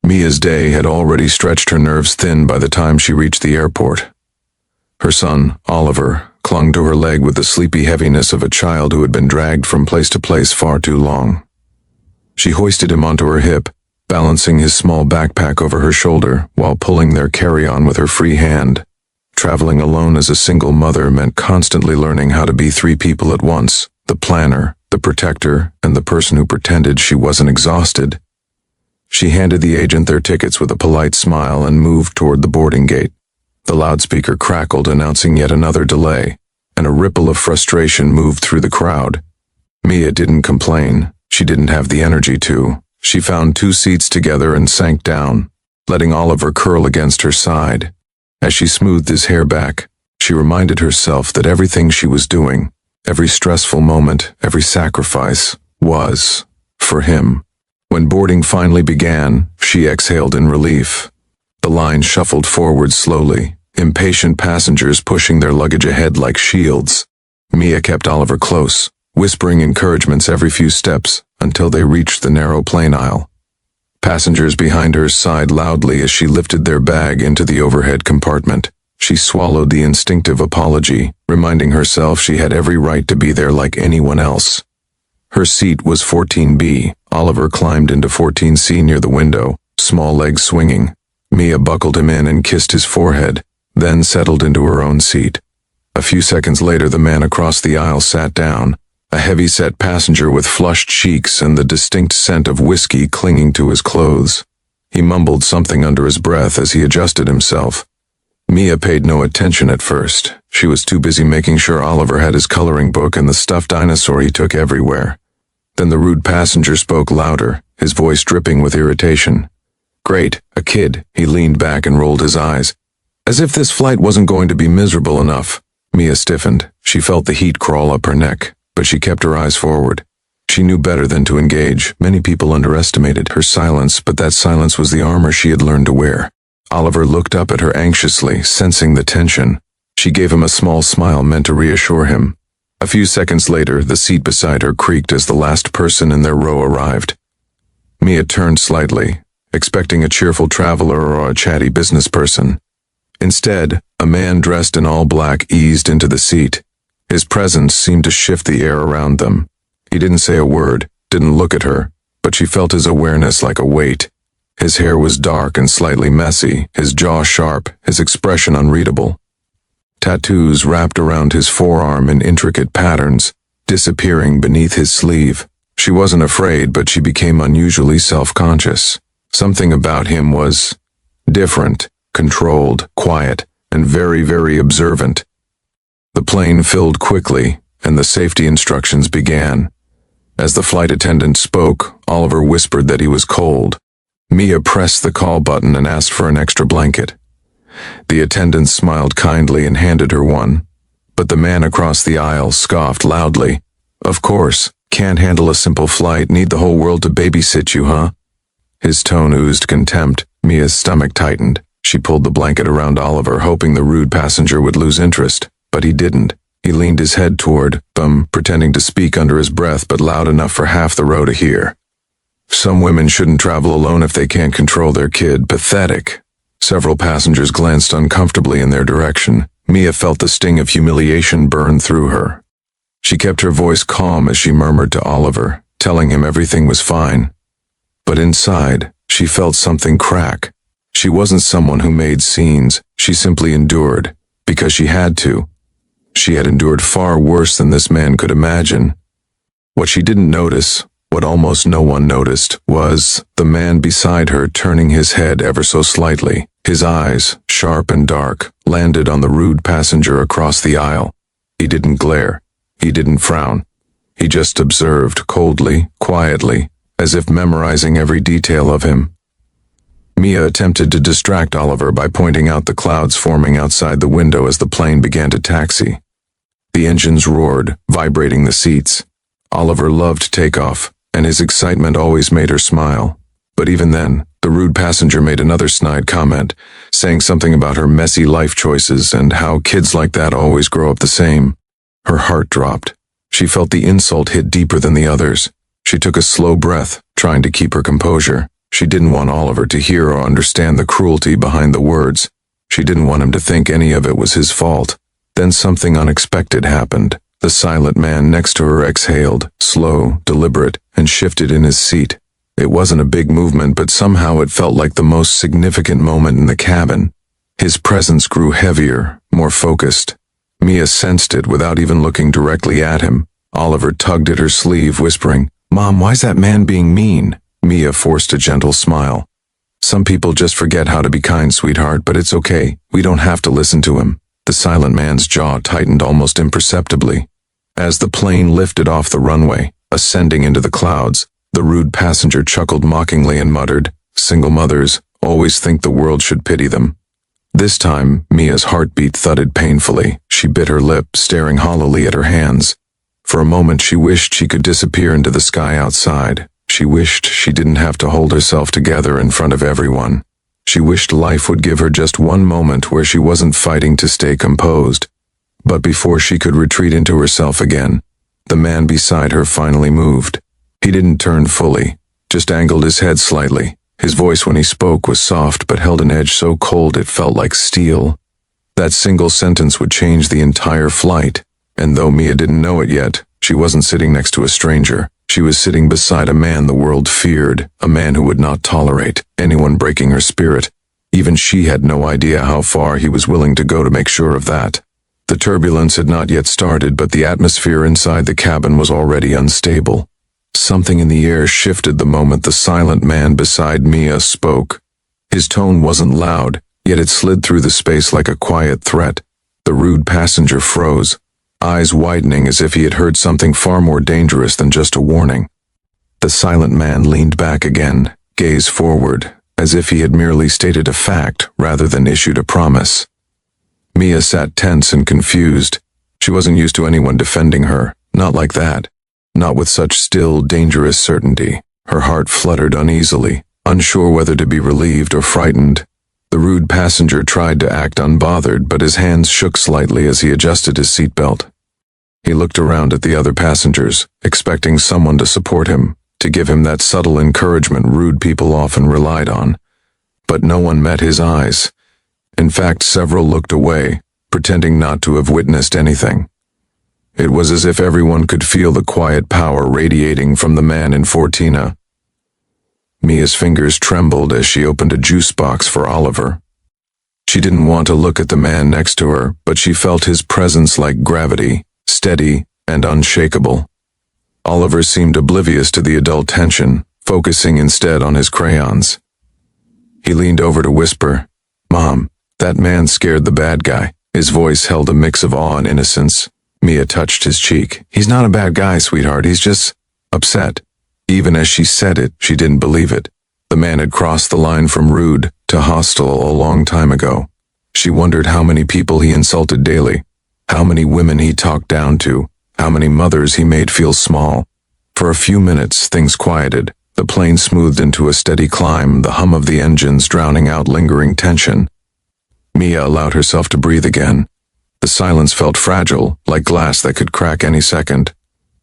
Mia's day had already stretched her nerves thin by the time she reached the airport. Her son, Oliver, clung to her leg with the sleepy heaviness of a child who had been dragged from place to place far too long. She hoisted him onto her hip, balancing his small backpack over her shoulder while pulling their carry-on with her free hand. Traveling alone as a single mother meant constantly learning how to be three people at once: the planner, the protector, and the person who pretended she wasn't exhausted. She handed the agent their tickets with a polite smile and moved toward the boarding gate. The loudspeaker crackled, announcing yet another delay, and a ripple of frustration moved through the crowd. Mia didn't complain. She didn't have the energy to. She found 2 seats together and sank down, letting Oliver curl against her side. As she smoothed his hair back, she reminded herself that everything she was doing, every stressful moment, every sacrifice, was for him. When boarding finally began, she exhaled in relief. The line shuffled forward slowly, impatient passengers pushing their luggage ahead like shields. Mia kept Oliver close, whispering encouragements every few steps until they reached the narrow plane aisle. Passengers behind her sighed loudly as she lifted their bag into the overhead compartment. She swallowed the instinctive apology, reminding herself she had every right to be there like anyone else. Her seat was 14B. Oliver climbed into 14C near the window, small legs swinging. Mia buckled him in and kissed his forehead, then settled into her own seat. A few seconds later, the man across the aisle sat down, a heavy-set passenger with flushed cheeks and the distinct scent of whiskey clinging to his clothes. He mumbled something under his breath as he adjusted himself. Mia paid no attention at first. She was too busy making sure Oliver had his coloring book and the stuffed dinosaur he took everywhere. Then the rude passenger spoke louder, his voice dripping with irritation. "Great, a kid." He leaned back and rolled his eyes. As if this flight wasn't going to be miserable enough. Mia stiffened. She felt the heat crawl up her neck, but she kept her eyes forward. She knew better than to engage. Many people underestimated her silence, but that silence was the armor she had learned to wear. Oliver looked up at her anxiously, sensing the tension. She gave him a small smile meant to reassure him. A few seconds later, the seat beside her creaked as the last person in their row arrived. Mia turned slightly, expecting a cheerful traveler or a chatty business person. Instead, a man dressed in all black eased into the seat. His presence seemed to shift the air around them. He didn't say a word, didn't look at her, but she felt his awareness like a weight. His hair was dark and slightly messy, his jaw sharp, his expression unreadable. Tattoos wrapped around his forearm in intricate patterns, disappearing beneath his sleeve. She wasn't afraid, but she became unusually self-conscious. Something about him was different, controlled, quiet, and very, very observant. The plane filled quickly, and the safety instructions began. As the flight attendant spoke, Oliver whispered that he was cold. Mia pressed the call button and asked for an extra blanket. The attendant smiled kindly and handed her one, but the man across the aisle scoffed loudly. "Of course, can't handle a simple flight, need the whole world to babysit you, huh?" His tone oozed contempt. Mia's stomach tightened. She pulled the blanket around Oliver, hoping the rude passenger would lose interest, but he didn't. He leaned his head toward them, pretending to speak under his breath but loud enough for half the row to hear. "Some women shouldn't travel alone if they can't control their kid. Pathetic." Several passengers glanced uncomfortably in their direction. Mia felt the sting of humiliation burn through her. She kept her voice calm as she murmured to Oliver, telling him everything was fine. But inside, she felt something crack. She wasn't someone who made scenes. She simply endured, because she had to. She had endured far worse than this man could imagine. What she didn't notice, what almost no one noticed, was the man beside her turning his head ever so slightly. His eyes, sharp and dark, landed on the rude passenger across the aisle. He didn't glare. He didn't frown. He just observed coldly, quietly, as if memorizing every detail of him. Mia attempted to distract Oliver by pointing out the clouds forming outside the window as the plane began to taxi. The engines roared, vibrating the seats. Oliver loved takeoff, and his excitement always made her smile. But even then, the rude passenger made another snide comment, saying something about her messy life choices and how kids like that always grow up the same. Her heart dropped. She felt the insult hit deeper than the others. She took a slow breath, trying to keep her composure. She didn't want Oliver to hear or understand the cruelty behind the words. She didn't want him to think any of it was his fault. Then something unexpected happened. The silent man next to her exhaled, slow, deliberate, and shifted in his seat. It wasn't a big movement, but somehow it felt like the most significant moment in the cabin. His presence grew heavier, more focused. Mia sensed it without even looking directly at him. Oliver tugged at her sleeve, whispering, "Mom, why's that man being mean?" Mia forced a gentle smile. "Some people just forget how to be kind, sweetheart, but it's okay. We don't have to listen to him." The silent man's jaw tightened almost imperceptibly. As the plane lifted off the runway, ascending into the clouds, the rude passenger chuckled mockingly and muttered, "Single mothers always think the world should pity them." This time, Mia's heartbeat thudded painfully. She bit her lip, staring hollowly at her hands. For a moment she wished she could disappear into the sky outside. She wished she didn't have to hold herself together in front of everyone. She wished life would give her just one moment where she wasn't fighting to stay composed. But before she could retreat into herself again, the man beside her finally moved. He didn't turn fully, just angled his head slightly. His voice when he spoke was soft but held an edge so cold it felt like steel. That single sentence would change the entire flight, and though Mia didn't know it yet, she wasn't sitting next to a stranger. She was sitting beside a man the world feared, a man who would not tolerate anyone breaking her spirit. Even she had no idea how far he was willing to go to make sure of that. The turbulence had not yet started, but the atmosphere inside the cabin was already unstable. Something in the air shifted the moment the silent man beside Mia spoke. His tone wasn't loud, yet it slid through the space like a quiet threat. The rude passenger froze, eyes widening as if he had heard something far more dangerous than just a warning. The silent man leaned back again, gaze forward, as if he had merely stated a fact rather than issued a promise. Mia sat tense and confused. She wasn't used to anyone defending her, not like that. Not with such still, dangerous certainty. Her heart fluttered uneasily, unsure whether to be relieved or frightened. The rude passenger tried to act unbothered, but his hands shook slightly as he adjusted his seatbelt. He looked around at the other passengers, expecting someone to support him, to give him that subtle encouragement rude people often relied on. But no one met his eyes. In fact, several looked away, pretending not to have witnessed anything. It was as if everyone could feel the quiet power radiating from the man in Fortina. Mia's fingers trembled as she opened a juice box for Oliver. She didn't want to look at the man next to her, but she felt his presence like gravity, steady and unshakable. Oliver seemed oblivious to the adult tension, focusing instead on his crayons. He leaned over to whisper, "Mom, that man scared the bad guy." His voice held a mix of awe and innocence. Mia touched his cheek. "He's not a bad guy, sweetheart. He's just upset." Even as she said it, she didn't believe it. The man had crossed the line from rude to hostile a long time ago. She wondered how many people he insulted daily, how many women he talked down to, how many mothers he made feel small. For a few minutes, things quieted. The plane smoothed into a steady climb, the hum of the engines drowning out lingering tension. Mia allowed herself to breathe again. The silence felt fragile, like glass that could crack any second.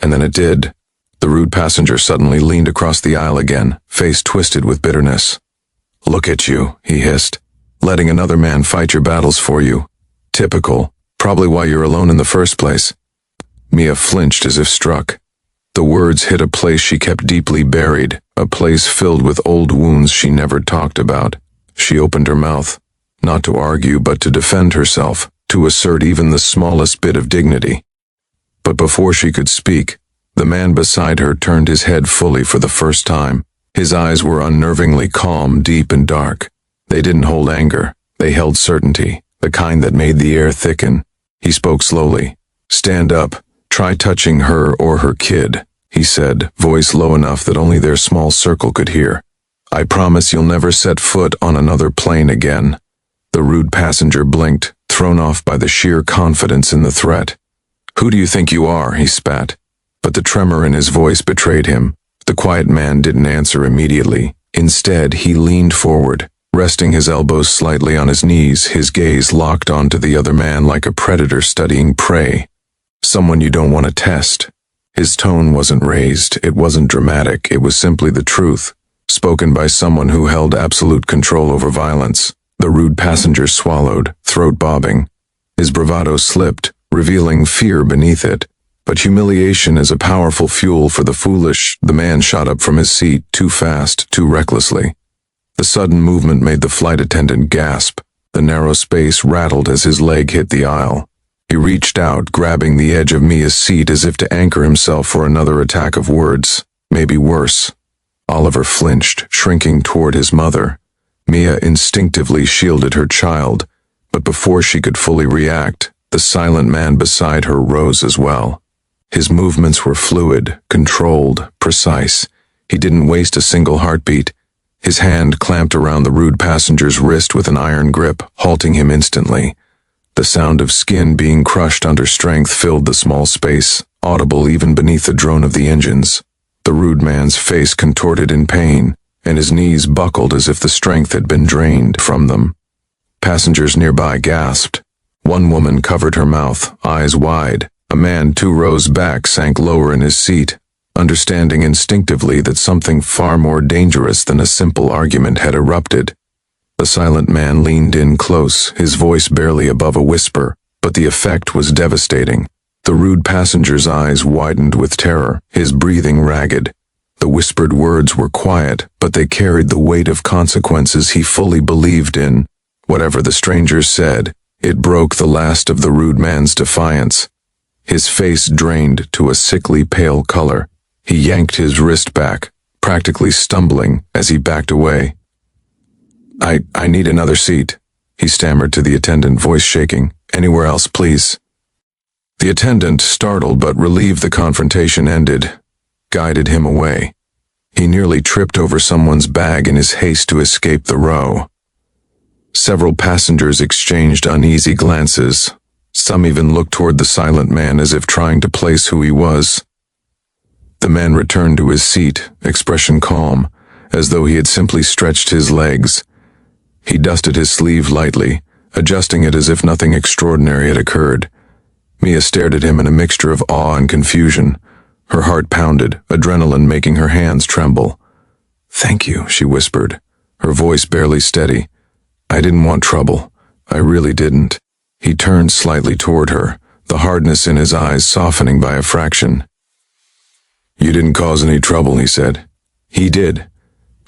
And then it did. The rude passenger suddenly leaned across the aisle again, face twisted with bitterness. "Look at you," he hissed. "Letting another man fight your battles for you. Typical. Probably why you're alone in the first place." Mia flinched as if struck. The words hit a place she kept deeply buried, a place filled with old wounds she never talked about. She opened her mouth, not to argue but to defend herself, to assert even the smallest bit of dignity. But before she could speak, the man beside her turned his head fully for the first time. His eyes were unnervingly calm, deep and dark. They didn't hold anger. They held certainty, the kind that made the air thicken. He spoke slowly. "Stand up. Try touching her or her kid," he said, voice low enough that only their small circle could hear. "I promise you'll never set foot on another plane again." The rude passenger blinked, thrown off by the sheer confidence in the threat. "Who do you think you are?" he spat. But the tremor in his voice betrayed him. The quiet man didn't answer immediately. Instead, he leaned forward, resting his elbows slightly on his knees, his gaze locked onto the other man like a predator studying prey. "Someone you don't want to test." His tone wasn't raised, it wasn't dramatic, it was simply the truth. spoken by someone who held absolute control over violence. The rude passenger swallowed, throat bobbing. His bravado slipped, revealing fear beneath it. But humiliation is a powerful fuel for the foolish. The man shot up from his seat, too fast, too recklessly. The sudden movement made the flight attendant gasp. The narrow space rattled as his leg hit the aisle. He reached out, grabbing the edge of Mia's seat as if to anchor himself for another attack of words, maybe worse. Oliver flinched, shrinking toward his mother. Mia instinctively shielded her child, but before she could fully react, the silent man beside her rose as well. His movements were fluid, controlled, precise. He didn't waste a single heartbeat. His hand clamped around the rude passenger's wrist with an iron grip, halting him instantly. The sound of skin being crushed under strength filled the small space, audible even beneath the drone of the engines. The rude man's face contorted in pain, and his knees buckled as if the strength had been drained from them. Passengers nearby gasped. One woman covered her mouth, eyes wide. A man 2 rows back sank lower in his seat, understanding instinctively that something far more dangerous than a simple argument had erupted. The silent man leaned in close, his voice barely above a whisper, but the effect was devastating. The rude passenger's eyes widened with terror, his breathing ragged. The whispered words were quiet, but they carried the weight of consequences he fully believed in. Whatever the stranger said, it broke the last of the rude man's defiance. His face drained to a sickly pale color. He yanked his wrist back, practically stumbling as he backed away. I need another seat, he stammered to the attendant, voice shaking. Anywhere else, please. The attendant, startled but relieved the confrontation ended, guided him away. He nearly tripped over someone's bag in his haste to escape the row. Several passengers exchanged uneasy glances. Some even looked toward the silent man as if trying to place who he was. The man returned to his seat, expression calm, as though he had simply stretched his legs. He dusted his sleeve lightly, adjusting it as if nothing extraordinary had occurred. Mia stared at him in a mixture of awe and confusion. Her heart pounded, adrenaline making her hands tremble. "Thank you," she whispered, her voice barely steady. "I didn't want trouble. I really didn't." He turned slightly toward her, the hardness in his eyes softening by a fraction. "You didn't cause any trouble," he said. "He did.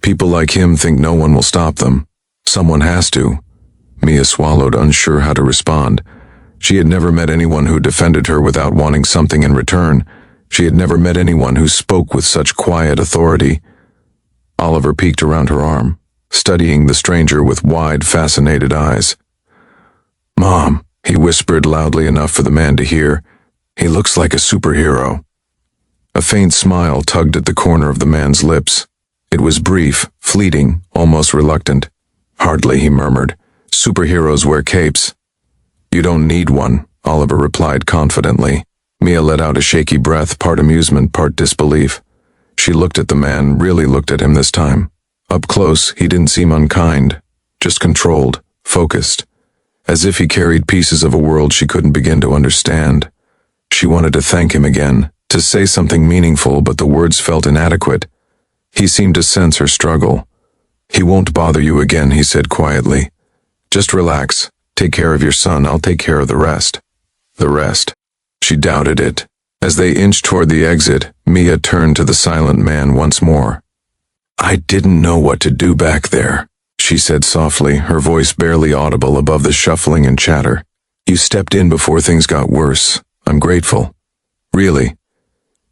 People like him think no one will stop them. Someone has to." Mia swallowed, unsure how to respond. She had never met anyone who defended her without wanting something in return. She had never met anyone who spoke with such quiet authority. Oliver peeked around her arm, studying the stranger with wide, fascinated eyes. "Mom," he whispered loudly enough for the man to hear. "He looks like a superhero." A faint smile tugged at the corner of the man's lips. It was brief, fleeting, almost reluctant. "Hardly," he murmured. "Superheroes wear capes." "You don't need one," Oliver replied confidently. Mia let out a shaky breath, part amusement, part disbelief. She looked at the man, really looked at him this time. Up close, he didn't seem unkind, just controlled, focused, as if he carried pieces of a world she couldn't begin to understand. She wanted to thank him again, to say something meaningful, but the words felt inadequate. He seemed to sense her struggle. "He won't bother you again," he said quietly. "Just relax. Take care of your son. I'll take care of the rest." The rest. She doubted it. As they inched toward the exit, Mia turned to the silent man once more. "I didn't know what to do back there," she said softly, her voice barely audible above the shuffling and chatter. "You stepped in before things got worse. I'm grateful. Really."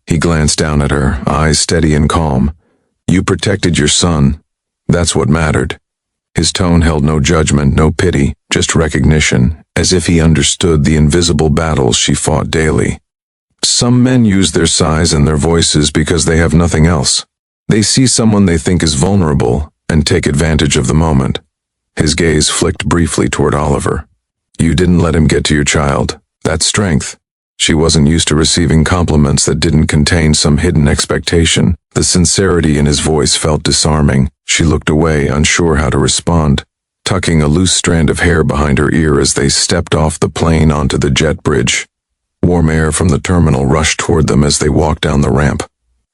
He glanced down at her, eyes steady and calm. "You protected your son. That's what mattered." His tone held no judgment, no pity, just recognition, as if he understood the invisible battles she fought daily. Some men use their size and their voices because they have nothing else. They see someone they think is vulnerable and take advantage of the moment. His gaze flicked briefly toward Oliver. "You didn't let him get to your child. That's strength." She wasn't used to receiving compliments that didn't contain some hidden expectation. The sincerity in his voice felt disarming. She looked away, unsure how to respond, tucking a loose strand of hair behind her ear as they stepped off the plane onto the jet bridge. Warm air from the terminal rushed toward them as they walked down the ramp.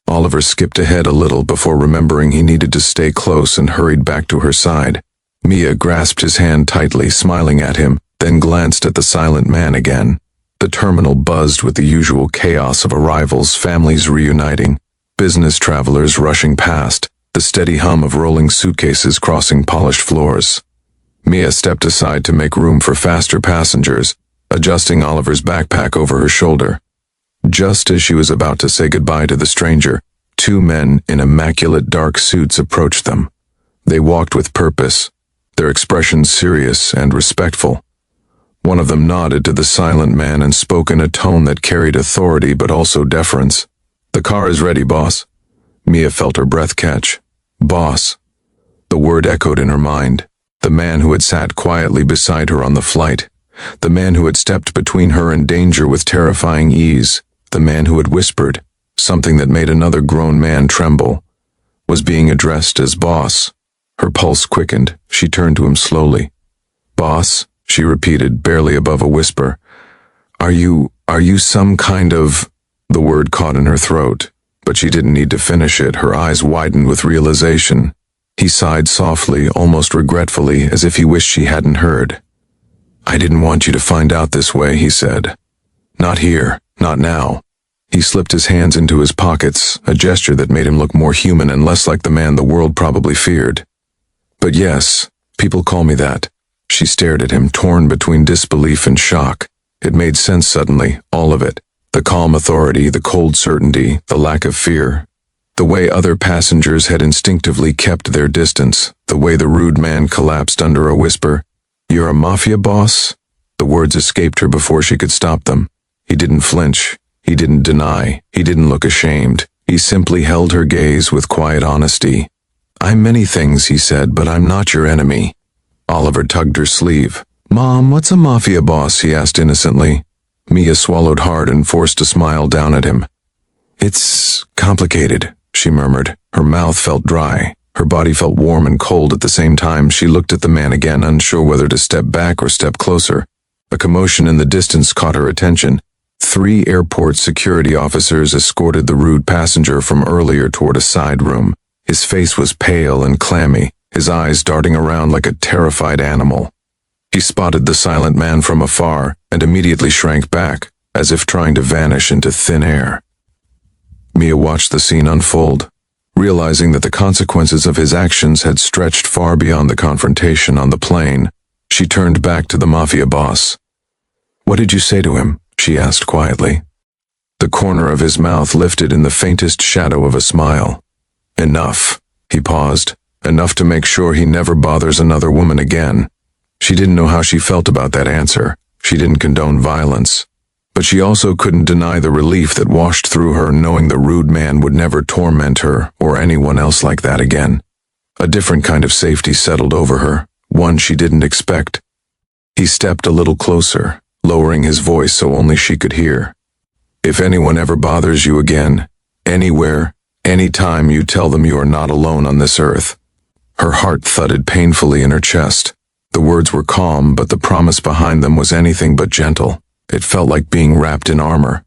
Oliver skipped ahead a little before remembering he needed to stay close and hurried back to her side. Mia grasped his hand tightly, smiling at him, then glanced at the silent man again. The terminal buzzed with the usual chaos of arrivals, families reuniting, business travelers rushing past, the steady hum of rolling suitcases crossing polished floors. Mia stepped aside to make room for faster passengers, adjusting Oliver's backpack over her shoulder. Just as she was about to say goodbye to the stranger, two men in immaculate dark suits approached them. They walked with purpose, their expressions serious and respectful. One of them nodded to the silent man and spoke in a tone that carried authority but also deference. "The car is ready, boss." Mia felt her breath catch. Boss. The word echoed in her mind. The man who had sat quietly beside her on the flight. The man who had stepped between her and danger with terrifying ease. The man who had whispered, something that made another grown man tremble, was being addressed as boss. Her pulse quickened. She turned to him slowly. "Boss," she repeated, barely above a whisper. Are you some kind of—" The word caught in her throat, but she didn't need to finish it. Her eyes widened with realization. He sighed softly, almost regretfully, as if he wished she hadn't heard. "I didn't want you to find out this way," he said. "Not here, not now." He slipped his hands into his pockets, a gesture that made him look more human and less like the man the world probably feared. "But yes, people call me that." She stared at him, torn between disbelief and shock. It made sense suddenly, all of it. The calm authority, the cold certainty, the lack of fear. The way other passengers had instinctively kept their distance, the way the rude man collapsed under a whisper. "You're a Mafia boss?" The words escaped her before she could stop them. He didn't flinch. He didn't deny. He didn't look ashamed. He simply held her gaze with quiet honesty. "I'm many things," he said, "but I'm not your enemy." Oliver tugged her sleeve. "Mom, what's a Mafia boss?" he asked innocently. Mia swallowed hard and forced a smile down at him. "It's complicated," she murmured. Her mouth felt dry. Her body felt warm and cold at the same time. She looked at the man again, unsure whether to step back or step closer. A commotion in the distance caught her attention. 3 airport security officers escorted the rude passenger from earlier toward a side room. His face was pale and clammy, his eyes darting around like a terrified animal. He spotted the silent man from afar and immediately shrank back, as if trying to vanish into thin air. Mia watched the scene unfold, realizing that the consequences of his actions had stretched far beyond the confrontation on the plane. She turned back to the Mafia boss. "What did you say to him?" she asked quietly. The corner of his mouth lifted in the faintest shadow of a smile. "Enough." He paused. "Enough to make sure he never bothers another woman again." She didn't know how she felt about that answer. She didn't condone violence. But she also couldn't deny the relief that washed through her, knowing the rude man would never torment her or anyone else like that again. A different kind of safety settled over her, one she didn't expect. He stepped a little closer, lowering his voice so only she could hear. "If anyone ever bothers you again, anywhere, anytime, you tell them you are not alone on this earth." Her heart thudded painfully in her chest. The words were calm, but the promise behind them was anything but gentle. It felt like being wrapped in armor.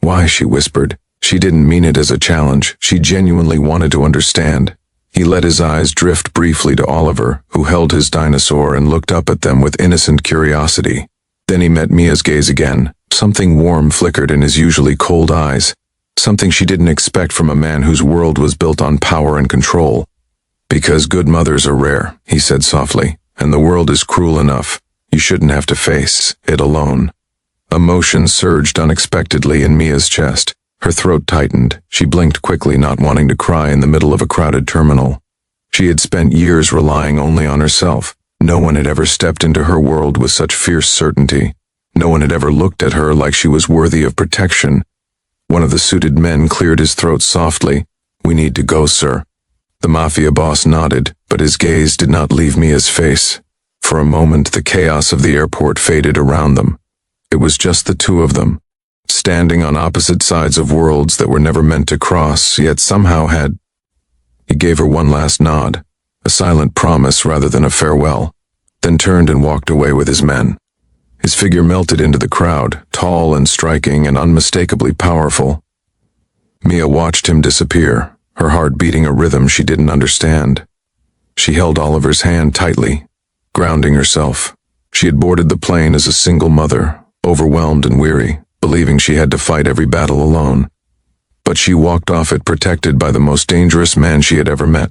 "Why?" she whispered. She didn't mean it as a challenge. She genuinely wanted to understand. He let his eyes drift briefly to Oliver, who held his dinosaur and looked up at them with innocent curiosity. Then he met Mia's gaze again. Something warm flickered in his usually cold eyes. Something she didn't expect from a man whose world was built on power and control. "Because good mothers are rare," he said softly, "and the world is cruel enough. You shouldn't have to face it alone." Emotion surged unexpectedly in Mia's chest. Her throat tightened. She blinked quickly, not wanting to cry in the middle of a crowded terminal. She had spent years relying only on herself. No one had ever stepped into her world with such fierce certainty. No one had ever looked at her like she was worthy of protection. One of the suited men cleared his throat softly. "We need to go, sir." The Mafia boss nodded, but his gaze did not leave Mia's face. For a moment, the chaos of the airport faded around them. It was just the two of them, standing on opposite sides of worlds that were never meant to cross, yet somehow had. He gave her one last nod, a silent promise rather than a farewell, then turned and walked away with his men. His figure melted into the crowd, tall and striking and unmistakably powerful. Mia watched him disappear, her heart beating a rhythm she didn't understand. She held Oliver's hand tightly, grounding herself. She had boarded the plane as a single mother, overwhelmed and weary, believing she had to fight every battle alone. But she walked off it protected by the most dangerous man she had ever met,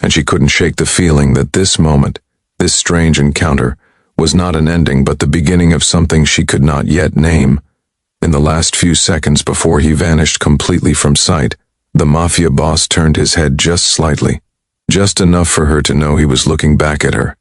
and she couldn't shake the feeling that this moment, this strange encounter, was not an ending but the beginning of something she could not yet name. In the last few seconds before he vanished completely from sight, the Mafia boss turned his head just slightly, just enough for her to know he was looking back at her.